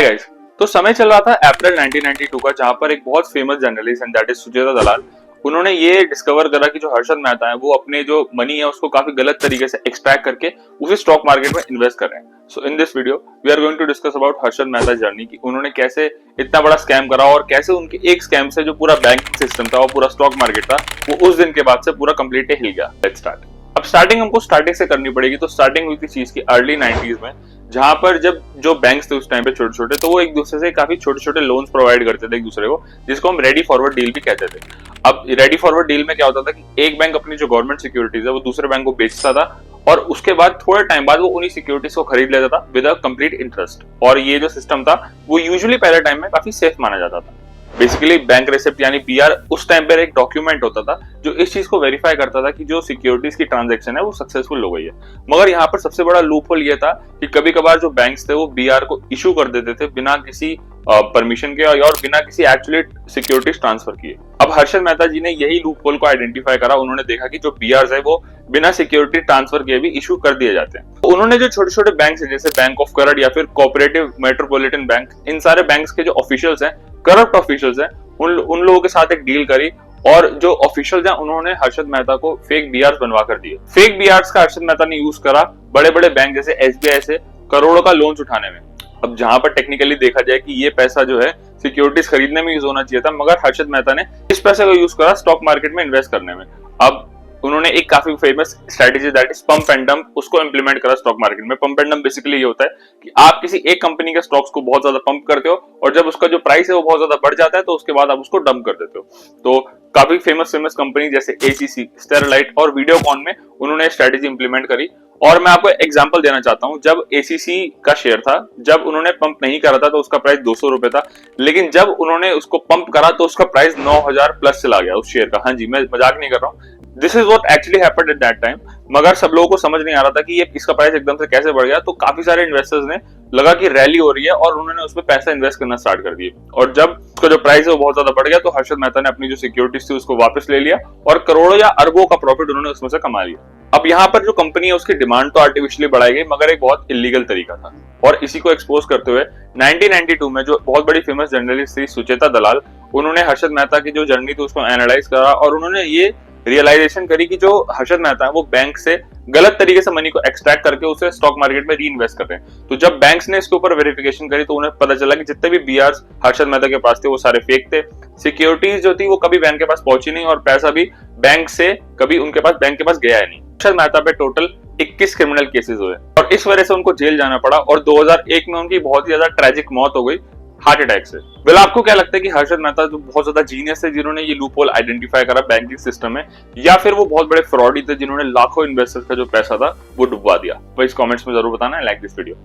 Hi guys. तो समय चल रहा था अप्रैल 1992 का, जहां पर एक बहुत famous journalist and that is Sucheta Dalal, उन्होंने ये डिस्कवर करा कि जो हर्षद मेहता है वो अपने जो मनी है उसको काफी गलत तरीके से एक्सट्रैक्ट करके उसे स्टॉक मार्केट में इन्वेस्ट कर रहे हैं। So in this video we are going to discuss about Harshad Mehta journey की उन्होंने कैसे इतना बड़ा स्कैम करा और कैसे उनके एक स्कैम से जो पूरा बैंकिंग सिस्टम था और पूरा स्टॉक मार्केट था वो उस दिन के बाद से पूरा कंप्लीटली हिल गया। Let's start. अब स्टार्टिंग हमको स्टार्टिंग से करनी पड़ेगी। तो स्टार्टिंग हुई थी चीज की अर्ली 90s में, जहां पर जब जो बैंक्स थे उस टाइम पे छोटे छोटे, तो वो एक दूसरे से काफी छोटे छोटे लोन्स प्रोवाइड करते थे एक दूसरे को, जिसको हम रेडी फॉरवर्ड डील भी कहते थे। अब रेडी फॉरवर्ड डील में क्या होता था कि एक बैंक अपनी जो गवर्नमेंट सिक्योरिटीज है वो दूसरे बैंक को बेचता था और उसके बाद थोड़े टाइम बाद वो उन्हीं सिक्योरिटीज को खरीद लेता था विद अ कंप्लीट इंटरेस्ट। और ये जो सिस्टम था वो यूजुअली पहले टाइम में काफी सेफ माना जाता था। बेसिकली बैंक रेसिप्ट यानी बीआर उस टाइम पर एक डॉक्यूमेंट होता था जो इस चीज को वेरीफाई करता था कि जो सिक्योरिटीज की ट्रांजैक्शन है वो सक्सेसफुल हो गई है। मगर यहाँ पर सबसे बड़ा लूपहोल ये था कि कभी कभार जो बैंक्स थे वो बीआर को इशू कर देते थे बिना किसी परमिशन के और बिना किसी एक्चुअली सिक्योरिटीज ट्रांसफर किए। अब हर्षद मेहता जी ने यही लूपहोल को आइडेंटिफाई करा। उन्होंने देखा कि जो बीआर है वो बिना सिक्योरिटी ट्रांसफर किए भी इशू कर दिए जाते हैं। तो उन्होंने जो छोटे छोटे बैंक है जैसे बैंक ऑफ करड़ या फिर कोऑपरेटिव मेट्रोपॉलिटन बैंक, इन सारे बैंक्स के जो ऑफिशियल्स हैं, करप्ट ऑफिशियल्स हैं, उन लोगों के साथ एक डील करी और जो ऑफिशियल्स हैं उन्होंने हर्षद मेहता को फेक बीआर बनवा कर दिए। फेक बीआर का हर्षद मेहता ने यूज करा बड़े बड़े बैंक जैसे एसबीआई से करोड़ों का लोन उठाने में। अब जहां पर टेक्निकली देखा जाए कि ये पैसा जो है सिक्योरिटीज खरीदने में यूज होना चाहिए था, मगर हर्षद मेहता ने इस पैसे को यूज करा स्टॉक मार्केट में इन्वेस्ट करने में। अब उन्होंने एक काफी famous strategy that is pump and dump उसको इंप्लीमेंट करा स्टॉक मार्केट में। पंप एंड डंप बेसिकली ये होता है कि आप किसी एक कंपनी के स्टॉक्स को बहुत ज्यादा पंप करते हो और जब उसका जो प्राइस है वो बहुत ज्यादा बढ़ जाता है तो उसके बाद आप उसको डंप कर देते हो। तो काफी फेमस कंपनी जैसे एसीसी, स्टेरलाइट और वीडियोकॉन में उन्होंने स्ट्रेटेजी इंप्लीमेंट करी। और मैं आपको एग्जांपल देना चाहता हूं, जब एसीसी का शेयर था, जब उन्होंने पंप नहीं करा था तो उसका प्राइस 200 रुपए था, लेकिन जब उन्होंने उसको पंप करा तो उसका प्राइस 9000 प्लस चला गया उस शेयर का। हाँ जी, मैं मजाक नहीं कर रहा हूँ। This is what actually happened at that time. मगर सब लोगों को समझ नहीं आ रहा था कि ये इसका प्राइस एकदम से कैसे बढ़ गया। तो काफी सारे इन्वेस्टर्स ने लगा कि रैली हो रही है और उन्होंने उसमें पैसा इन्वेस्ट करना स्टार्ट कर दिए। और जब उसका जो प्राइस है वो बहुत ज्यादा बढ़ गया तो हर्षद मेहता ने अपनी जो सिक्योरिटीज थी उसको वापस ले लिया और करोड़ों या अरबों का प्रॉफिट उन्होंने उसमें से कमा लिया। अब यहाँ पर जो कंपनी है उसकी डिमांड तो आर्टिफिशियली बढ़ाई गई, मगर एक बहुत इलीगल तरीका था। और इसी को एक्सपोज करते हुए 1992 में जो बहुत बड़ी फेमस जर्नलिस्ट थी सुचेता दलाल, उन्होंने हर्षद मेहता की जो जर्नी थी उसको एनालाइज करा और उन्होंने ये रियलाइजेशन करी कि जो हर्षद मेहता है वो बैंक से गलत तरीके से मनी को एक्सट्रैक्ट करके उसे स्टॉक मार्केट में री इन्वेस्ट कर रहे हैं। तो जब बैंक्स ने इसके ऊपर वेरिफिकेशन करी तो उन्हें पता चला कि जितने भी बीआर हर्षद मेहता के पास थे वो सारे फेक थे। सिक्योरिटीज जो थी वो कभी बैंक के पास पहुंची नहीं और पैसा भी बैंक से कभी उनके पास बैंक के पास गया नहीं। हर्षद मेहता पे टोटल 21 क्रिमिनल केसेस हुए और इस वजह से उनको जेल जाना पड़ा और 2001 में उनकी बहुत ही ज्यादा ट्रेजिक मौत हो गई हार्ट अटैक से। वेल, आपको क्या लगता है कि हर्षद मेहता जो बहुत ज्यादा जीनियस है जिन्होंने ये लूपहोल आइडेंटिफाई करा बैंकिंग सिस्टम में, या फिर वो बहुत बड़े फ्रॉडी थे जिन्होंने लाखों इन्वेस्टर्स का जो पैसा था वो डुबवा दिया? तो इस कमेंट्स में जरूर बताना। Like this video.